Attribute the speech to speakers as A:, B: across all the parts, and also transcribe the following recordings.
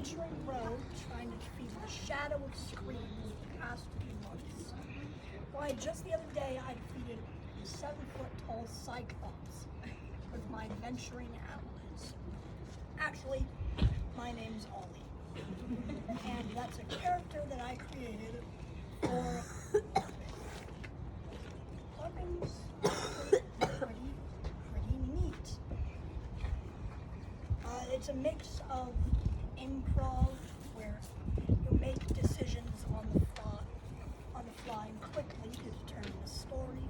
A: adventuring rogue trying to defeat the shadow of screams the past few months. Why, just the other day I defeated a 7-foot-tall Cyclops with my adventuring allies. Actually, my name's Ollie, and that's a character that I created for LARPing's pretty neat. It's a mix of improv, where you make decisions on the fly and quickly to determine the story.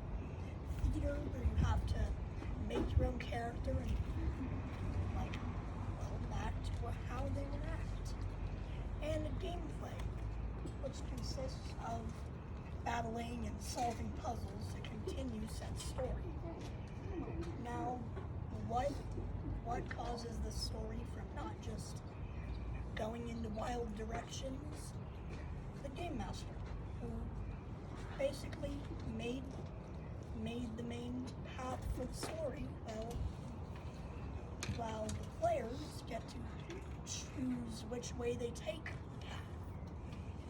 A: Theater, where you have to make your own character and act how they would act. And gameplay, which consists of battling and solving puzzles to continue said story. Now, what causes the story from not just going into wild directions? The game master, who basically made the main path for the story, while the players get to choose which way they take the path.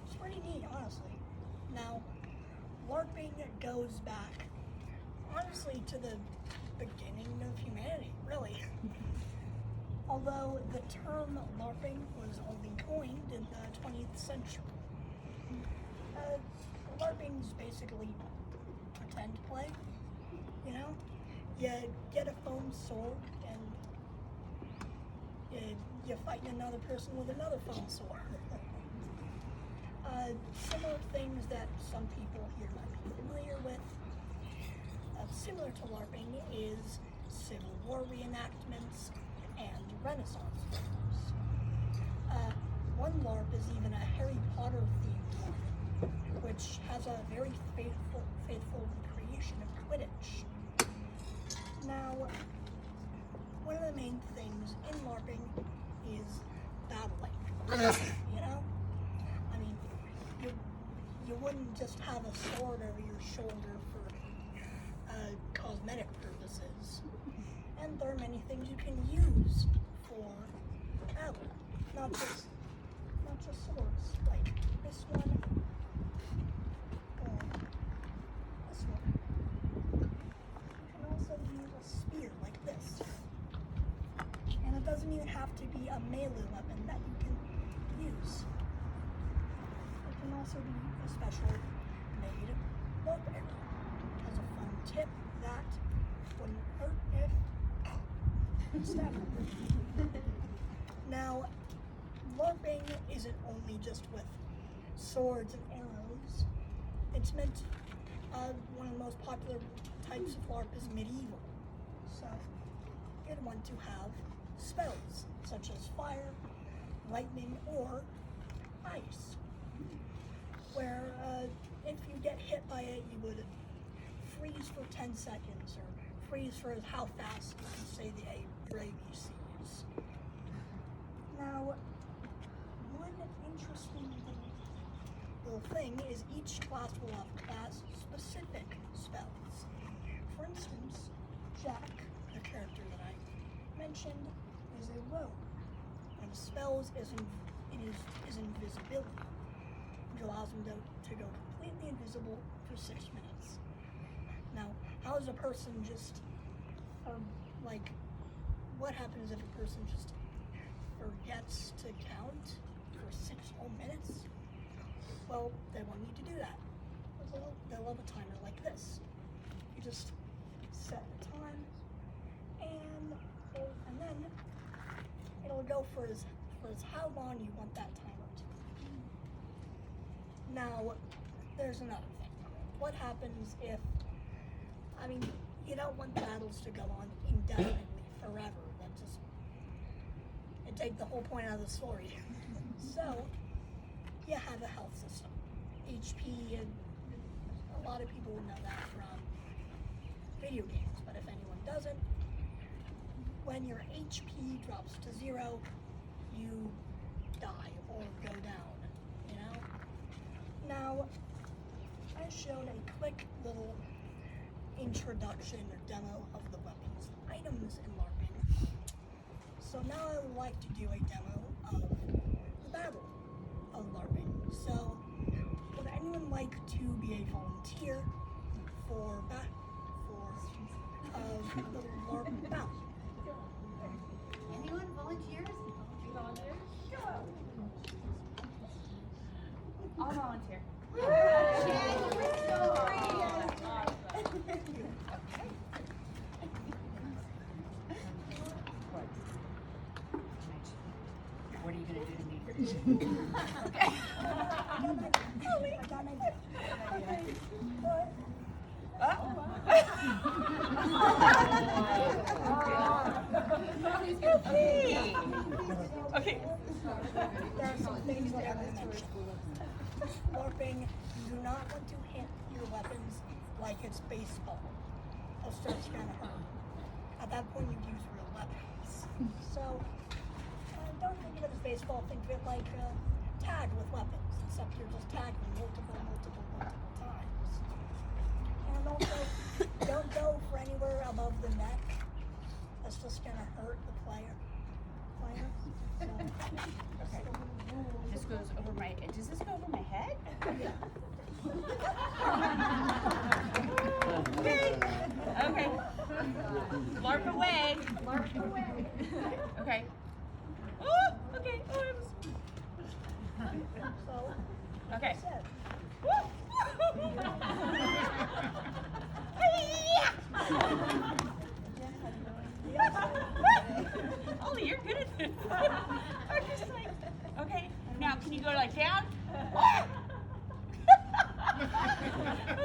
A: It's pretty neat, honestly. Now, LARPing goes back, honestly, to the beginning of humanity, really. Although the term LARPing was only coined in the 20th century. LARPing is basically pretend play, you know? You get a foam sword and you fight another person with another foam sword. Similar things that some people here might be familiar with, similar to LARPing, is Civil War reenactments and Renaissance films. One LARP is even a Harry Potter themed LARP, which has a very faithful recreation of Quidditch. Now, one of the main things in LARPing is battling. You know? I mean, you wouldn't just have a sword over your shoulder for cosmetic purposes. And there are many things you can use for battle. Not just swords, like this one. This one. You can also use a spear like this. And it doesn't even have to be a melee weapon that you can use. It can also be a special made LARP arrow. It has a fun tip that wouldn't hurt if stabbed. Now, LARPing isn't only just with swords and arrows. It's meant, one of the most popular types of LARP is medieval. So, you'd want to have spells, such as fire, lightning, or ice. Where, if you get hit by it, you would freeze for 10 seconds, or freeze for how fast you can say your ABCs. Now, one interesting little thing is each class will have class-specific spells. For instance, Jack, the character that I mentioned, is a rogue, and spells is invisibility, which allows him to go completely invisible for 6 minutes. Now, how does a person just, what happens if a person just forgets to count for 6 whole minutes? Well, they won't need to do that. They'll have a timer like this. You just set the time, and then it'll go for how long you want that timer to be. Now, there's another thing. What happens if, you don't want battles to go on indefinitely forever. It'd take the whole point out of the story. So, you have a health system. HP, and a lot of people would know that from video games, but if anyone doesn't, when your HP drops to 0, you die or go down, you know? Now, I showed a quick little introduction or demo of the weapons and items in LARPing. So now I would like to do a demo of like to be a volunteer for the LARP bout.
B: Anyone volunteers? Volunteers?
C: I'll volunteer.
B: What are you going to do to me?
A: I got an idea.
C: Okay.
A: There are some things that I want to mention. LARPing, you do not want to hit your weapons like it's baseball. It starts kind of hurt. At that point, you use real weapons. So, don't think of it as baseball. Think of it like tag with weapons, except you're just tagging multiple times. And also, don't go for anywhere above the neck. That's just gonna hurt the player. So,
C: Okay. This goes over my. Does this go over my head?
A: yeah.
C: Okay. Okay. LARP away. LARP away. Okay. Oh, okay. Oh, it was...
A: So,
C: Okay.
A: said,
C: Ollie, you're good at this. I'm just like, okay. Now, can you go like down?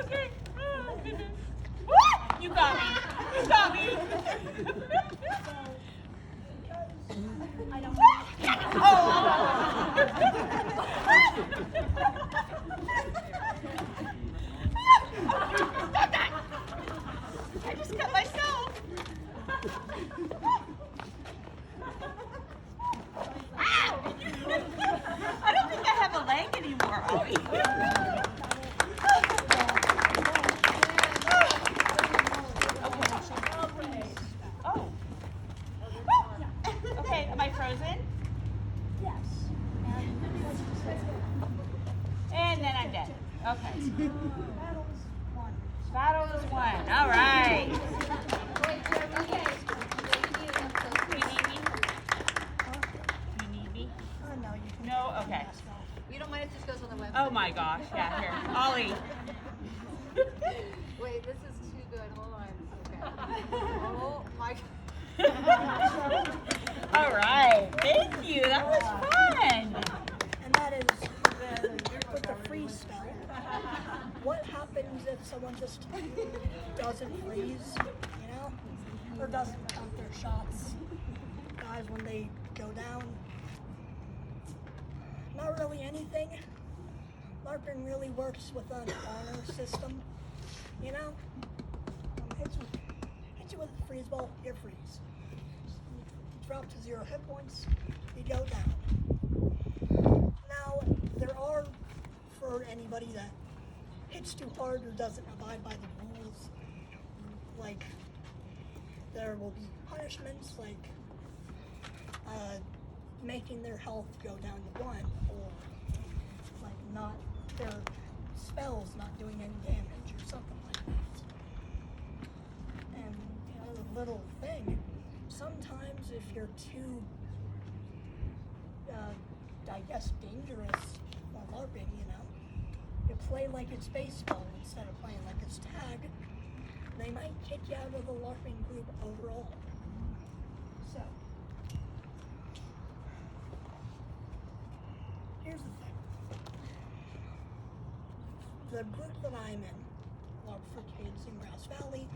C: Okay. Oh, goodness. You got me. You got me.
A: I don't
C: Stop that! I just cut myself. I don't think I have a leg anymore, Ollie. Oh. Okay, am I frozen?
A: Yes.
C: And then I'm dead. Okay.
A: Battles won.
C: Battle is won. All right.
B: Okay.
C: You need me? You need me?
A: No, you can.
C: No? Okay.
B: You don't mind if this goes on the website?
C: Oh my gosh. Yeah, here. Ollie.
B: Wait, this is too good. Hold on. Okay. Oh my.
C: All right. Thank you. That was fun.
A: And that is with the freeze spell. What happens if someone just doesn't freeze, you know? Or doesn't count their shots? Guys, when they go down, not really anything. LARPing really works with an honor system, you know? Hits you with a freeze ball, you freeze. You drop to 0 hit points, you go down. Now, there are, for anybody that hits too hard or doesn't abide by the rules, like, there will be punishments, like making their health go down to 1, or like not their spells not doing any damage or something like that. And the little thing, sometimes if you're too I guess dangerous while LARPing, you play like it's baseball instead of playing like it's tag, they might kick you out of the LARPing group overall. So, here's the thing. The group that I'm in, LARP for Kids in Grass Valley,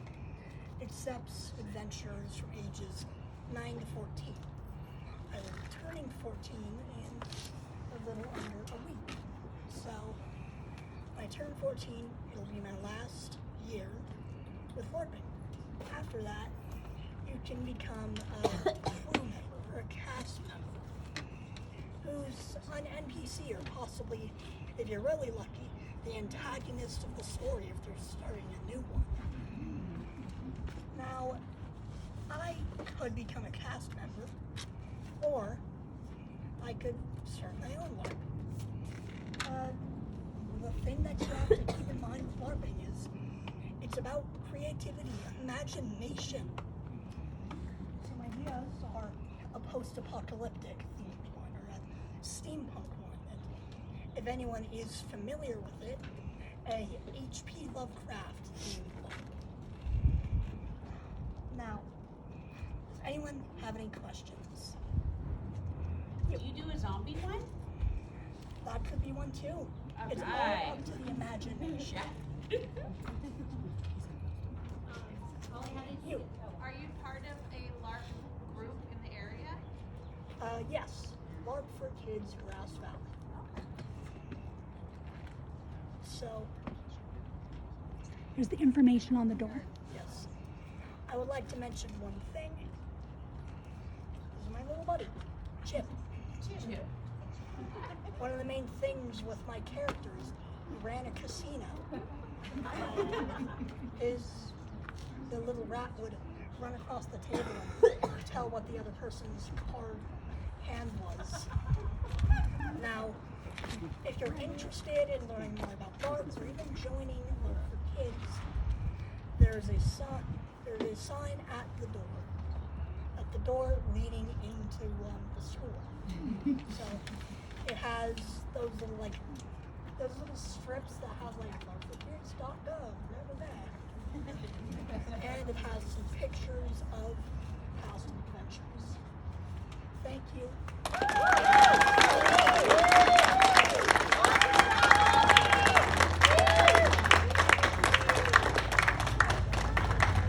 A: accepts adventurers from ages 9 to 14. I will be turning 14 in a little under a week. So, when I turn 14, it'll be my last year with LARPing. After that, you can become a crew member or a cast member who's an NPC or possibly, if you're really lucky, the antagonist of the story if they're starting a new one. Now, I could become a cast member, or I could start my own LARP. the thing that you have to keep in mind with LARPing is it's about creativity, imagination. Some ideas are a post-apocalyptic themed one or a steampunk one. And if anyone is familiar with it, a H.P. Lovecraft themed one. Now, does anyone have any questions?
C: Do you do a zombie one?
A: That could be one too. It's all
C: Alright.
A: up to the imagination. You.
B: Are you part of a LARP group in the area?
A: Yes. LARP for Kids, Grass Valley. So,
D: There's the information on the door.
A: yes. I would like to mention one thing. This is my little buddy, Chip.
C: Chip.
A: One of the main things with my character is he ran a casino. The little rat would run across the table and tell what the other person's card hand was. Now, if you're interested in learning more about LARPs or even joining LARP for Kids, there's a sign at the door leading into the school. So it has those little strips that have LARPforkids.gov, remember that. And it has some pictures